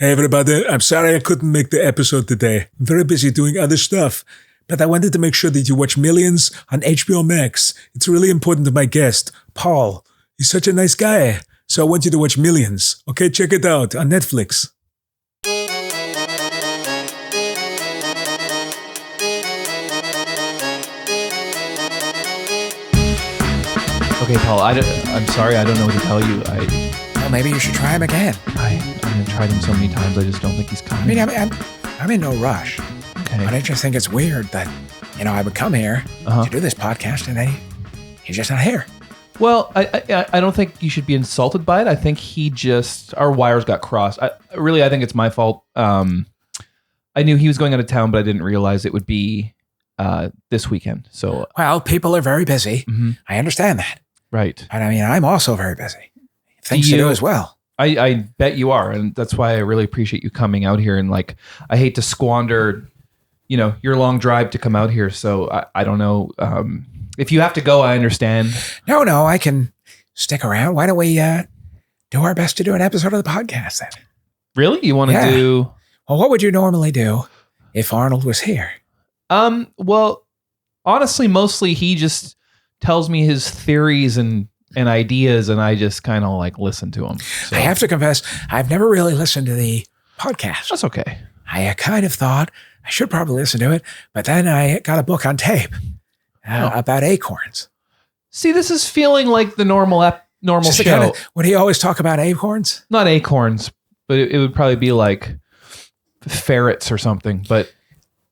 Hey everybody, I'm sorry I couldn't make the episode today. I'm very busy doing other stuff. But I wanted to make sure that you watch Millions on HBO Max. It's really important to my guest, Paul. He's such a nice guy. So I want you to watch Millions. Okay, check it out on Netflix. Okay, Paul, I'm sorry, I don't know what to tell you. Well, maybe you should try him again. I've tried him so many times, I just don't think he's coming. I mean, I'm in no rush. Okay. But I just think it's weird that, I would come here to do this podcast and then he's just not here. Well, I don't think you should be insulted by it. I think our wires got crossed. I think it's my fault. I knew he was going out of town, but I didn't realize it would be this weekend. So, well, people are very busy. Mm-hmm. I understand that. Right. But I mean, I'm also very busy. Things to do as well. I bet you are. And that's why I really appreciate you coming out here. And I hate to squander, your long drive to come out here. So I don't know. If you have to go, I understand. No, I can stick around. Why don't we do our best to do an episode of the podcast then? Really? You want to do? Well, what would you normally do if Arnold was here? Well, honestly, mostly he just tells me his theories and ideas, and I just kind of listen to him. So. I have to confess, I've never really listened to the podcast. That's okay. I kind of thought I should probably listen to it, but then I got a book on tape about acorns. See, this is feeling like the normal show. Would he always talk about acorns? Not acorns, but it would probably be like ferrets or something. But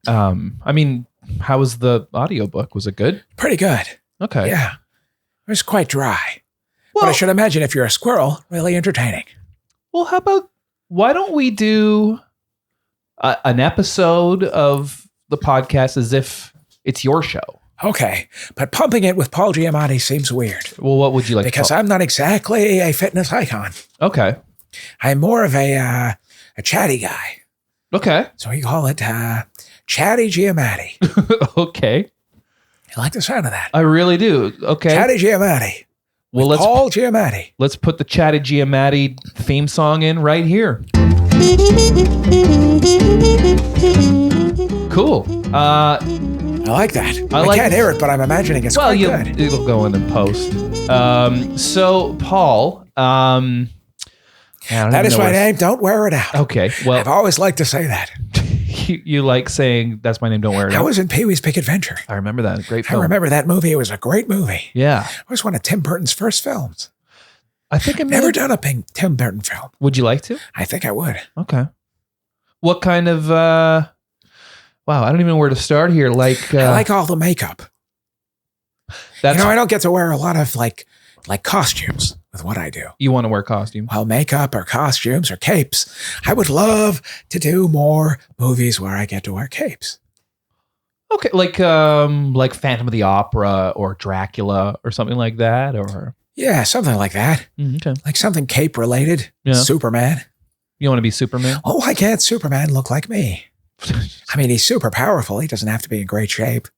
I mean, how was the audiobook? Was it good? Pretty good. Okay. Yeah. It was quite dry. Well, but I should imagine if you're a squirrel, really entertaining. Well, why don't we do an episode of the podcast as if it's your show? Okay. But pumping it with Paul Giamatti seems weird. Well, what would you like because to I'm not exactly a fitness icon. Okay. I'm more of a chatty guy. Okay. So we call it Chatty Giamatti. Okay. I like the sound of that. I really do. Okay. Chatty Giamatti. Well, Paul Giamatti. Let's put the Chatty Giamatti theme song in right here. Cool. I like that. I can't hear it, but I'm imagining it's quite good. It'll go in post. So, Paul, that is my name. Don't wear it out. Okay. Well, I've always liked to say that. You like saying that's my name, don't wear it out. I was in Pee-wee's Big Adventure. I remember that. Great film. I remember that movie. It was a great movie. Yeah. It was one of Tim Burton's first films. I think I've never done a Tim Burton film. Would you like to? I think I would. Okay. What kind of, wow, I don't even know where to start here. I like all the makeup. I don't get to wear a lot of like costumes with what I do. You want to wear costumes? Well, makeup or costumes or capes. I would love to do more movies where I get to wear capes. Okay, like Phantom of the Opera or Dracula or something like that, or yeah, something like that. Okay, like something cape related. Yeah. Superman. You want to be Superman? Oh, why can't Superman look like me? I mean, he's super powerful. He doesn't have to be in great shape.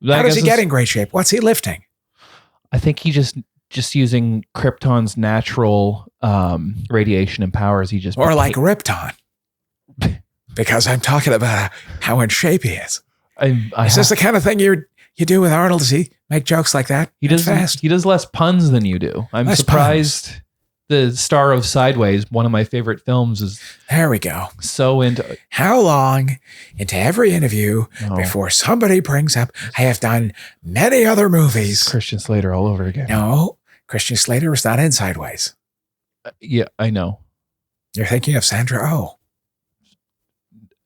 How does he get in great shape? What's he lifting? I think he just using Krypton's natural radiation and powers. He just or like Ripton, because I'm talking about how in shape he is. Is this the kind of thing you do with Arnold? Does he make jokes like that? He does less puns than you do. I'm surprised. Puns. The star of Sideways, one of my favorite films, is there. We go. So into how long into every interview before somebody brings up I have done many other movies. Christian Slater all over again. No, Christian Slater was not in Sideways. Yeah, I know. You're thinking of Sandra Oh.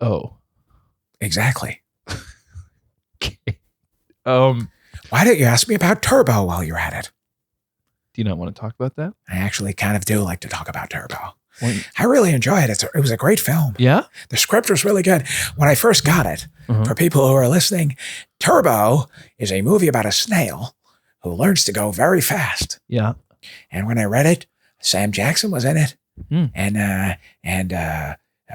Oh, exactly. Okay. Why don't you ask me about Turbo while you're at it? Do you not want to talk about that? I actually kind of do like to talk about Turbo. I really enjoy it. It was a great film. Yeah? The script was really good. When I first got it, for people who are listening, Turbo is a movie about a snail who learns to go very fast. Yeah. And when I read it, Sam Jackson was in it. And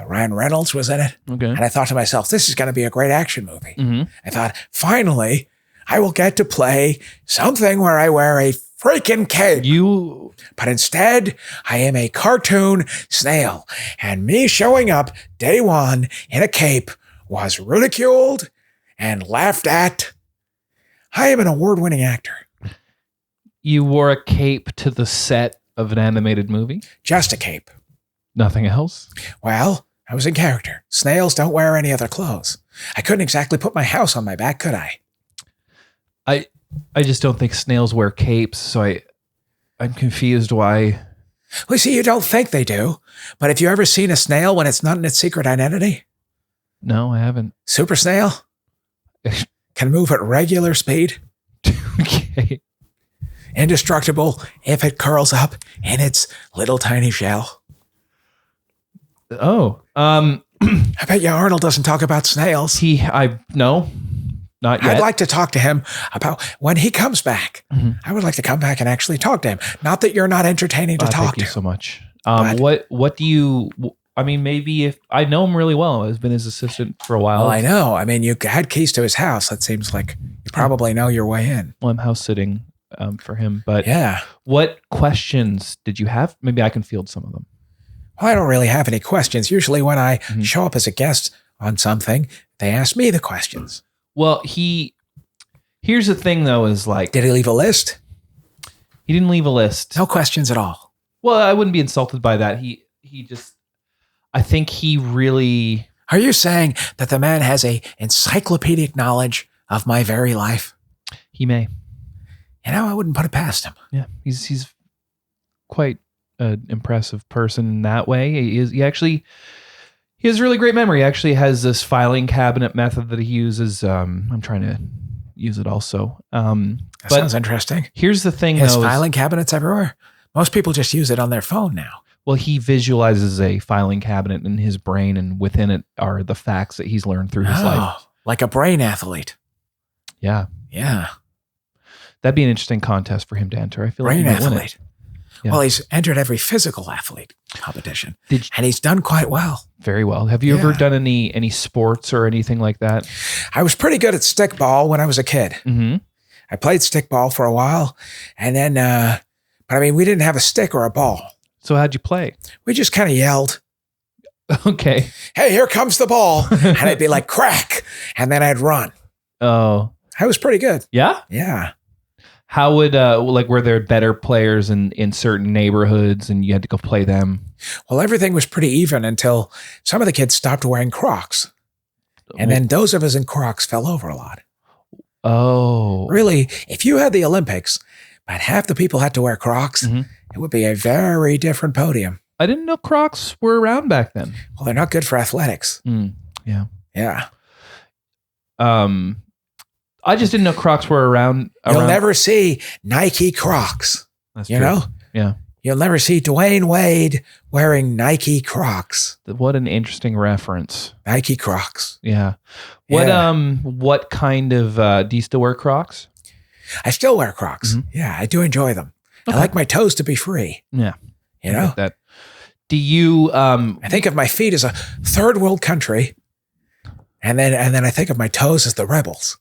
Ryan Reynolds was in it. Okay. And I thought to myself, this is going to be a great action movie. Mm-hmm. I thought, finally, I will get to play something where I wear a freaking cape. But instead, I am a cartoon snail. And me showing up day one in a cape was ridiculed and laughed at. I am an award-winning actor. You wore a cape to the set of an animated movie? Just a cape. Nothing else? Well, I was in character. Snails don't wear any other clothes. I couldn't exactly put my house on my back, could I? I just don't think snails wear capes, so I'm confused why. Well, see, you don't think they do. But have you ever seen a snail when it's not in its secret identity? No, I haven't. Super snail? Can move at regular speed. Okay. Indestructible if it curls up in its little tiny shell. Oh. I bet you Arnold doesn't talk about snails. No, not yet. I'd like to talk to him about when he comes back. Mm-hmm. I would like to come back and actually talk to him. Not that you're not entertaining to talk to. Thank you so much. What do you... I mean, maybe if I know him really well, I've been his assistant for a while. Well, I know. I mean, you had keys to his house. That seems like you probably know your way in. Well, I'm house sitting for him, but yeah. What questions did you have? Maybe I can field some of them. Well, I don't really have any questions. Usually when I show up as a guest on something, they ask me the questions. Well, here's the thing though, is like... Did he leave a list? He didn't leave a list. No questions at all. Well, I wouldn't be insulted by that. He just... I think he really... Are you saying that the man has a encyclopedic knowledge of my very life? He may. You know, I wouldn't put it past him. Yeah, he's quite an impressive person in that way. He has a really great memory. He actually has this filing cabinet method that he uses. I'm trying to use it also. That sounds interesting. Here's the thing, though. Filing cabinets everywhere? Most people just use it on their phone now. Well, he visualizes a filing cabinet in his brain, and within it are the facts that he's learned through his life. Like a brain athlete. Yeah. Yeah. That'd be an interesting contest for him to enter. I feel brain like he might athlete. Yeah. Well, he's entered every physical athlete competition, and he's done quite well. Very well. Have you ever done any sports or anything like that? I was pretty good at stickball when I was a kid. Mm-hmm. I played stickball for a while, and then, but I mean, we didn't have a stick or a ball. So how'd you play? We just kind of yelled. Okay. Hey, here comes the ball. And I'd be like, crack. And then I'd run. Oh. I was pretty good. Yeah? Yeah. How would, were there better players in certain neighborhoods and you had to go play them? Well, everything was pretty even until some of the kids stopped wearing Crocs. And then those of us in Crocs fell over a lot. Oh. Really, if you had the Olympics, but half the people had to wear Crocs, it would be a very different podium. I didn't know Crocs were around back then. Well, they're not good for athletics. Yeah. Yeah. I just didn't know Crocs were around. You'll never see Nike Crocs. That's you true. know? Yeah. You'll never see Dwayne Wade wearing Nike Crocs. What an interesting reference. Nike Crocs. Yeah. What kind of do you still wear Crocs? I still wear Crocs. Yeah, I do enjoy them. Okay. I like my toes to be free. Yeah. You know? That. Do you I think of my feet as a third world country. And then I think of my toes as the rebels.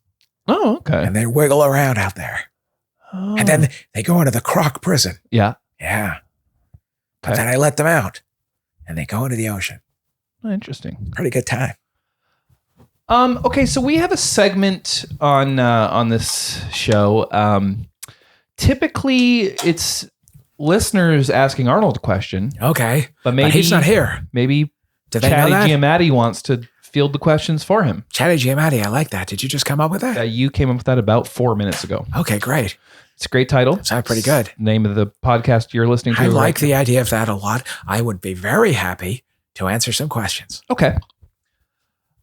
Oh, okay. And they wiggle around out there. Oh. And then they go into the Croc prison. Yeah. Yeah. But then I let them out. And they go into the ocean. Oh, interesting. Pretty good time. Okay, so we have a segment on this show. Typically, it's listeners asking Arnold a question. Okay, but maybe he's not here. Maybe Chatty Giamatti wants to field the questions for him. Chatty Giamatti, I like that. Did you just come up with that? You came up with that about 4 minutes ago. Okay, great. It's a great title. Sounds pretty good. Name of the podcast you're listening to. I like the idea of that a lot. I would be very happy to answer some questions.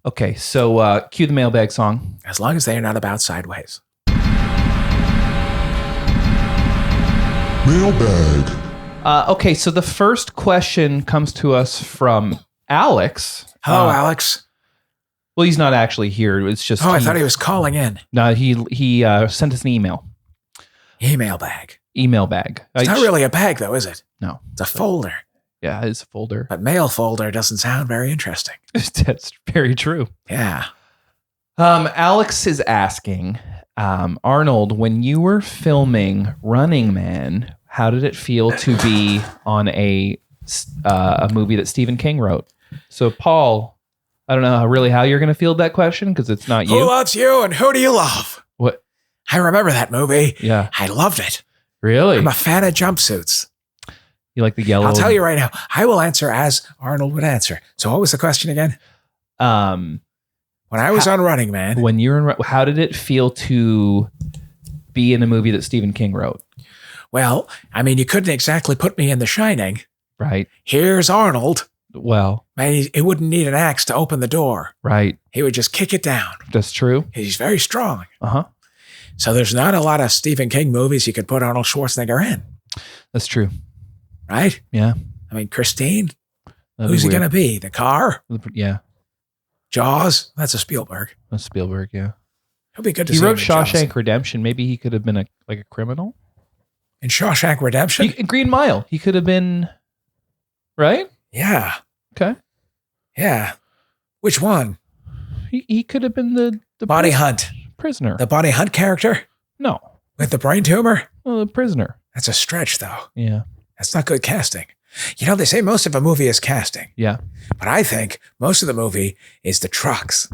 Okay, so cue the mailbag song. As long as they are not about sideways. Mailbag. Okay, so the first question comes to us from Alex. Hello, Alex. Well, he's not actually here. It's just... I thought he was calling in. No, he sent us an email. Email bag. Email bag. It's not really a bag, though, is it? No. It's a folder. Yeah, it's a folder. But mail folder doesn't sound very interesting. That's very true. Yeah. Alex is asking, Arnold, when you were filming Running Man, how did it feel to be on a movie that Stephen King wrote? So, Paul, I don't know really how you're going to field that question because it's not you. Who loves you and who do you love? What? I remember that movie. Yeah. I loved it. Really? I'm a fan of jumpsuits. You like the yellow? I'll tell you right now. I will answer as Arnold would answer. So what was the question again? When I was on Running Man. When you're in, how did it feel to be in a movie that Stephen King wrote? Well, I mean, you couldn't exactly put me in The Shining. Right. Here's Arnold. Well, Man, he wouldn't need an axe to open the door. right. He would just kick it down. That's true. He's very strong. Uh-huh. So there's not a lot of Stephen King movies you could put Arnold Schwarzenegger in, That's true. right? Yeah. I mean, Christine, That'd who's be he going to weird. be? The car? Yeah. Jaws? That's a Spielberg. That's Spielberg, yeah. It'll be good to He see wrote him in Jaws. Shawshank Redemption. Maybe he could have been like a criminal. In Shawshank Redemption? Green Mile. He could have been, right? Yeah. Okay. Yeah. Which one? He could have been the Bonnie Hunt. prisoner. The Bonnie Hunt character No. with the brain tumor? Well, the prisoner. That's a stretch, though. Yeah. That's not good casting. You know, they say most of a movie is casting, Yeah. but I think most of the movie is the trucks.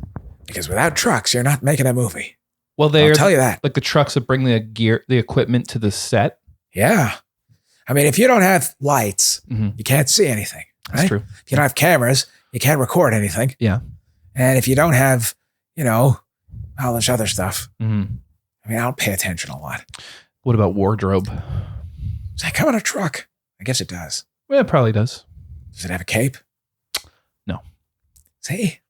Because without trucks, you're not making a movie. Well, I'll they're tell you that. like the trucks that bring the equipment to the set. Yeah. I mean, if you don't have lights, Mhm. you can't see anything. That's Right? true. If you don't have cameras, you can't record anything. Yeah. And if you don't have, all this other stuff, hmm I mean, I don't pay attention a lot. What about wardrobe? Does that come in a truck? I guess it does. Well, it probably does. Does it have a cape? No. See?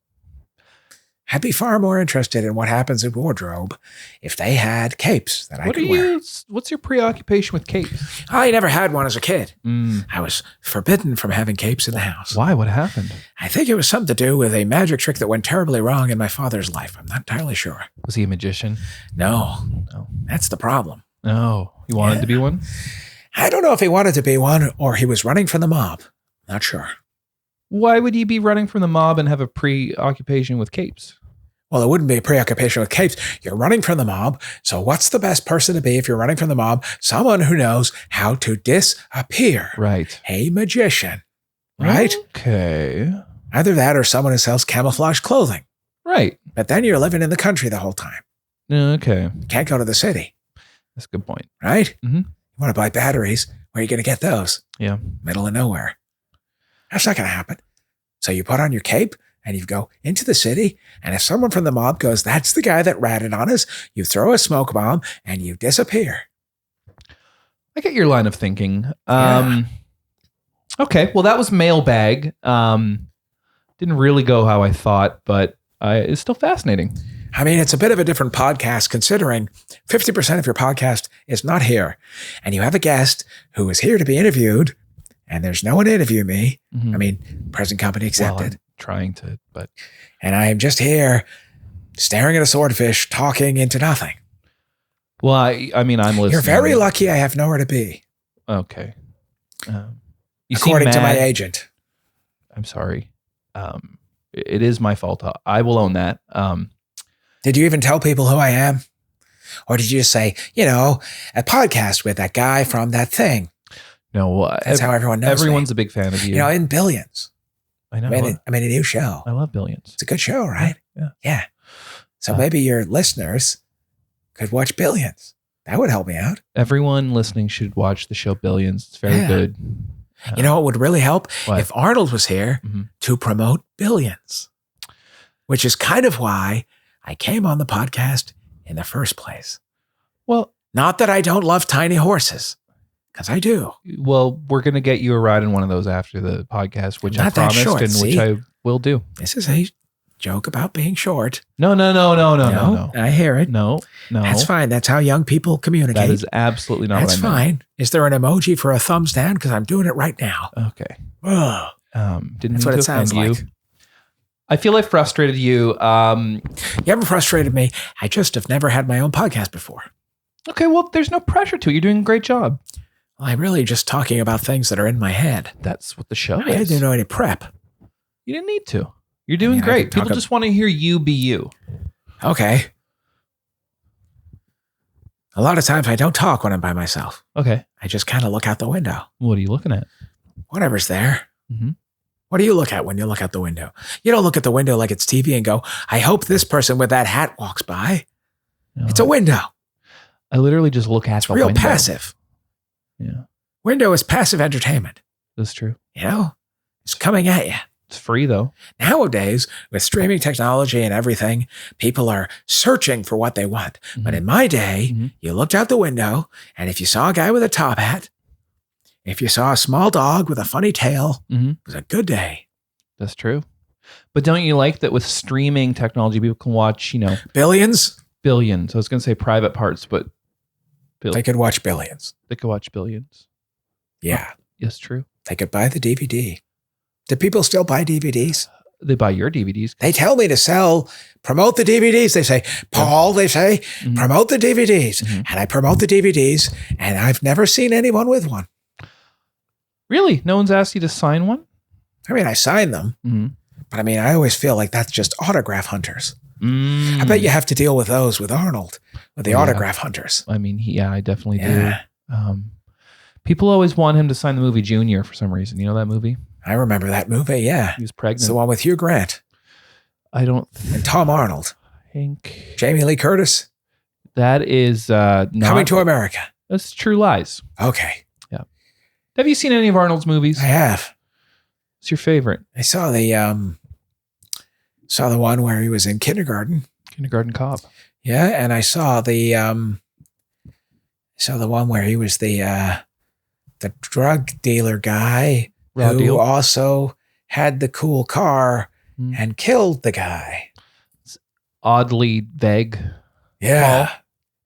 I'd be far more interested in what happens in wardrobe if they had capes that I could wear. What's your preoccupation with capes? I never had one as a kid. Mm. I was forbidden from having capes in the house. Why? What happened? I think it was something to do with a magic trick that went terribly wrong in my father's life. I'm not entirely sure. Was he a magician? No, No. that's the problem. No. He wanted Yeah. to be one? I don't know if he wanted to be one or he was running from the mob. Not sure. Why would he be running from the mob and have a preoccupation with capes? Well, it wouldn't be a preoccupation with capes. You're running from the mob. So what's the best person to be if you're running from the mob? Someone who knows how to disappear. Right. A magician. Right? Okay. Either that or someone who sells camouflage clothing. Right. But then you're living in the country the whole time. Okay. You can't go to the city. That's a good point. Right? Mhm. You want to buy batteries. Where are you going to get those? Yeah. Middle of nowhere. That's not going to happen. So you put on your cape and you go into the city. And if someone from the mob goes, that's the guy that ratted on us, you throw a smoke bomb and you disappear. I get your line of thinking. Yeah. Okay. Well, that was mailbag. Didn't really go how I thought, but it's still fascinating. I mean, it's a bit of a different podcast considering 50% of your podcast is not here. And you have a guest who is here to be interviewed and there's no one to interview me. Mhm. I mean, present company accepted. Well, I'm trying to, but And I am just here staring at a swordfish talking into nothing. well, I mean, I'm listening. You're very lucky I have nowhere to be, Okay. You according seem to my mad. agent. I'm sorry. It is my fault. I will own that. Did you even tell people who I am? Or did you just say, a podcast with that guy from that thing? No, That's how everyone knows everyone's me. a big fan of you. In Billions. I know. I made a new show. I love Billions. It's a good show, right? Yeah. So maybe your listeners could watch Billions. That would help me out. Everyone listening should watch the show Billions. It's very Yeah. good. You know what would really help? What? If Arnold was here Mhm. to promote Billions, which is kind of why I came on the podcast in the first place. Well, Not that I don't love tiny horses, because I do. we're gonna get you a ride in one of those after the podcast, which I Not that promised short, and which see? I will do. This is a joke about being short. No. I hear it. No. That's fine. That's how young people communicate. That is absolutely not That's what I meant. fine. Is there an emoji for a thumbs down? Because I'm doing it right now. Okay. Ugh. Didn't That's mean what to it sounds offend like. you. I feel I frustrated you. You haven't frustrated me. I just have never had my own podcast before. Okay, well, there's no pressure to it. You're doing a great job. Well, I'm really just talking about things that are in my head. That's what the show I didn't is. do any prep. You didn't need to. You're doing I great. could talk People just want to hear you be you. Okay. A lot of times I don't talk when I'm by myself. Okay. I just kind of look out the window. What are you looking at? Whatever's there. Mm-hmm. What do you look at when you look out the window? You don't look at the window like it's TV and go, I hope this person with that hat walks by. No, It's a window. I literally just look at It's the real window. passive. Yeah, Window is passive entertainment. that's true. You know, it's coming at you. It's free though. Nowadays, with streaming technology and everything, people are searching for what they want. But in my day, Mhm. you looked out the window, and if you saw a guy with a top hat, if you saw a small dog with a funny tail, Mhm. it was a good day. That's true. But don't you like that with streaming technology, people can watch, Billions, billions. I was going to say private parts, but they could watch billions. they could watch billions. Yeah, Yes, true. they could buy the DVD. Do people still buy DVDs? They buy your DVDs. They tell me to promote the DVDs. They say, Paul, they say, Mhm. promote the DVDs. Mhm. And I promote the DVDs, and I've never seen anyone with one. Really? No one's asked you to sign one? I mean, I sign them, Mm-hmm. but I mean, I always feel like that's just autograph hunters. I bet you have to deal with those with Arnold, with the Yeah. autograph hunters. I mean, I definitely Yeah. do. People always want him to sign the movie Junior for some reason. You know that movie? I remember that movie, yeah. He was It's pregnant. the one with Hugh Grant I don't and Tom Arnold. think Jamie Lee Curtis, that is not. Coming to America. That's True Lies. Okay, Have you seen any of Arnold's movies? I have. What's your favorite? I saw the one where he was in kindergarten. Kindergarten Cop. Yeah, and I saw the one where he was the drug dealer guy Raw who Deal. also had the cool car Hmm. and killed the guy. Oddly vague. Yeah. Paul?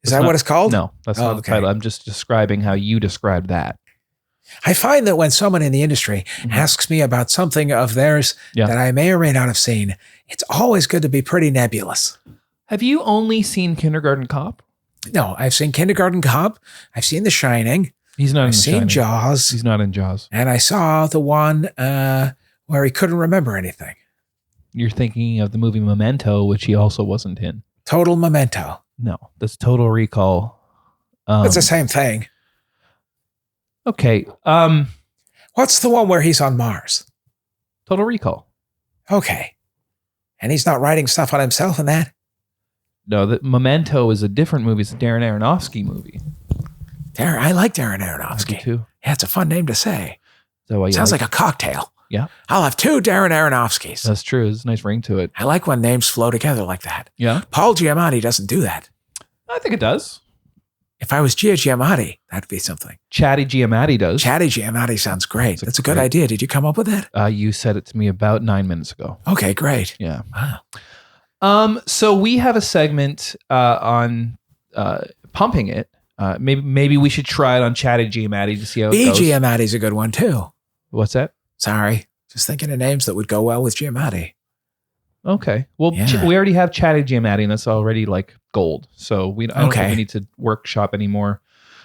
Is that what it's called? No, that's not the okay. title. I'm just describing how you described that. I find that when someone in the industry asks me about something of theirs Yeah. that I may or may not have seen, it's always good to be pretty nebulous. Have you only seen Kindergarten Cop? No, I've seen Kindergarten Cop. I've seen The Shining. He's not in I've The seen Shining. Jaws. He's not in Jaws. And I saw the one where he couldn't remember anything. You're thinking of the movie Memento, which he also wasn't in. Total Memento. No, that's Total Recall. It's the same thing. Okay. What's the one where he's on Mars? Total Recall. Okay. And he's not writing stuff on himself in that? No, the Memento is a different movie. It's a Darren Aronofsky movie. I like Darren I Aronofsky. do too. Yeah, it's a fun name to say. Is that why you Sounds like a cocktail. Yeah. I'll have 2 Darren Aronofskys. That's true. There's a nice ring to it. I like when names flow together like that. Yeah. Paul Giamatti doesn't do that. I think it does. If I was Gia Giamatti, that'd be something. Chatty Giamatti does. Chatty Giamatti sounds great. That's That's a good great. idea. Did you come up with that? You said it to me about 9 minutes ago. Okay, great. Yeah. Wow. So we have a segment on pumping it. Maybe we should try it on Chatty Giamatti to see how it B. goes. Giamatti's a good one too. What's that? Sorry. Just thinking of names that would go well with Giamatti. Okay. Well, Yeah. we already have Chatty Giamatti, and that's already like gold. So I don't Okay. think we need to workshop anymore.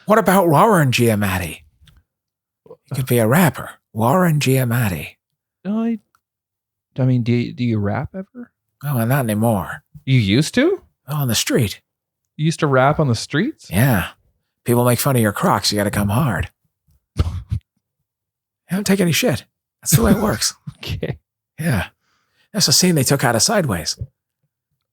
What about Warren Giamatti? He could be a rapper. Warren Giamatti. I mean, do you rap ever? Oh, not anymore. You used to? Oh, on the street. You used to rap on the streets? Yeah. People make fun of your Crocs. You got to come hard. You don't take any shit. That's the way it works. Okay. Yeah. That's a scene they took out of Sideways.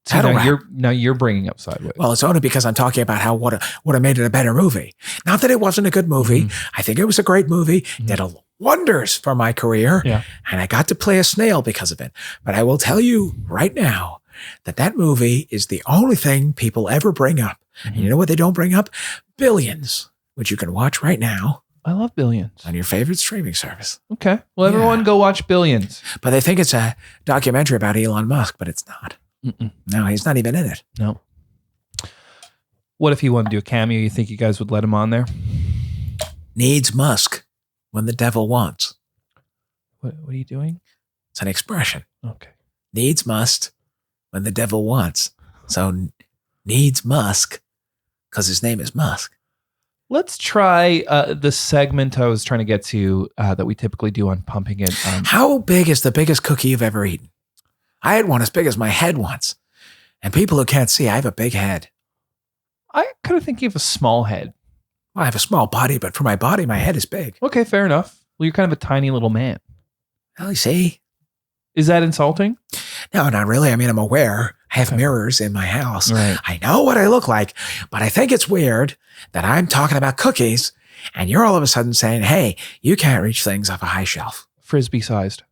So How to rap. now you're bringing up Sideways. Well, it's only because I'm talking about how would have made it a better movie. Not that it wasn't a good movie. Mhm. I think it was a great movie. Did wonders for my career. Yeah. And I got to play a snail because of it. But I will tell you right now that movie is the only thing people ever bring up. And you know what they don't bring up? Billions, which you can watch right now I love Billions. on your favorite streaming service. Okay. Well, everyone Yeah. go watch Billions. But they think it's a documentary about Elon Musk, but it's not. Mm-mm. No, he's not even in it. No. What if he wanted to do a cameo? You think you guys would let him on there? Needs Musk when the devil wants. What are you doing? It's an expression. Okay. Needs must when the devil wants. So needs Musk because his name is Musk. Let's try the segment I was trying to get to that we typically do on Pumping It. How big is the biggest cookie you've ever eaten? I had one as big as my head once. And people who can't see, I have a big head. I kind of think you have a small head. Well, I have a small body, but for my body, my head is big. Okay, fair enough. Well, you're kind of a tiny little man. Well, you see? Is that insulting? No, not really. I mean, I'm aware. I have mirrors in my house. Right. I know what I look like, but I think it's weird that I'm talking about cookies and you're all of a sudden saying, hey, you can't reach things off a high shelf. Frisbee sized.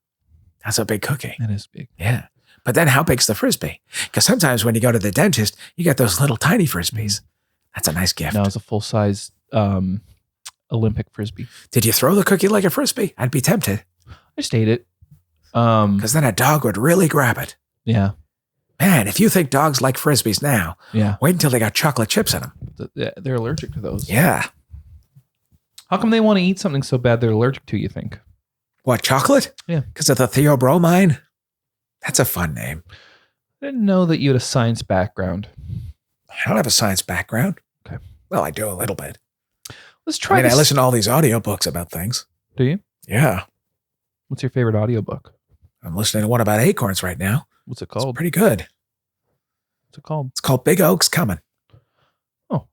That's a big cookie. It is big. Yeah. But then how big's the Frisbee? Because sometimes when you go to the dentist, you get those little tiny Frisbees. That's a nice gift. No, it's a full size Olympic Frisbee. Did you throw the cookie like a Frisbee? I'd be tempted. I just ate it. Because then a dog would really grab it. Yeah. Man, if you think dogs like Frisbees now, Yeah. wait until they got chocolate chips in them. They're allergic to those. Yeah. How come they want to eat something so bad they're allergic to, you think? What, chocolate? Yeah. Because of the theobromine? That's a fun name. I didn't know that you had a science background. I don't have a science background. Okay. Well, I do a little bit. Let's try I listen to all these audiobooks about things. Do you? Yeah. What's your favorite audiobook? I'm listening to one about acorns right now. What's it It's called? pretty good. What's it called? It's called Big Oaks Coming. Oh.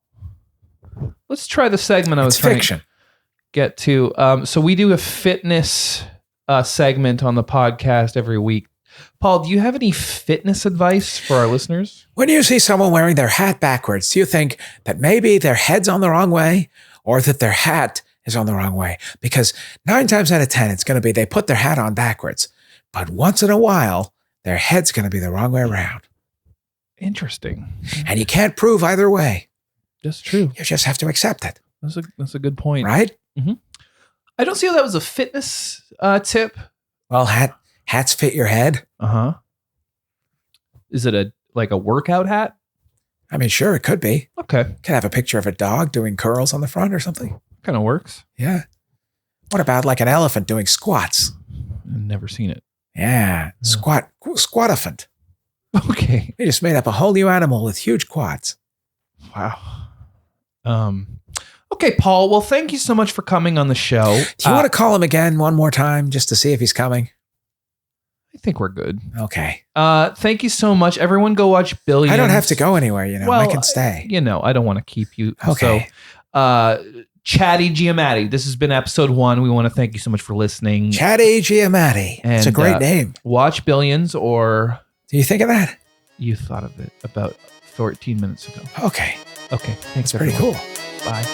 Let's try the segment I was It's trying fiction. to get to. So we do a fitness segment on the podcast every week. Paul, do you have any fitness advice for our listeners? When you see someone wearing their hat backwards, do you think that maybe their head's on the wrong way or that their hat is on the wrong way? Because 9 times out of 10, it's going to be they put their hat on backwards. But once in a while, their head's going to be the wrong way around. Interesting. And you can't prove either way. That's true. You just have to accept it. That's a good point. Right? I don't see how that was a fitness tip. Well, hats fit your head. Uh-huh. Is it a workout hat? I mean, sure, it could be. Okay. Could have a picture of a dog doing curls on the front or something. Kind of works. Yeah. What about like an elephant doing squats? I've never seen it. Yeah. Squat-elephant. Okay. They just made up a whole new animal with huge quads. Wow. Okay, Paul. Well, thank you so much for coming on the show. Do you want to call him again one more time just to see if he's coming? I think we're good. Okay. Thank you so much. Everyone go watch Billions. I don't have to go anywhere, I can stay. I don't want to keep you. Okay. So, Chatty Giamatti. This has been episode 1. We want to thank you so much for listening. Chatty Giamatti. It's a And, great name. Watch Billions, or Do you think of that? you thought of it about 14 minutes ago. Okay. Okay. Thanks, It's pretty everyone. cool. Bye.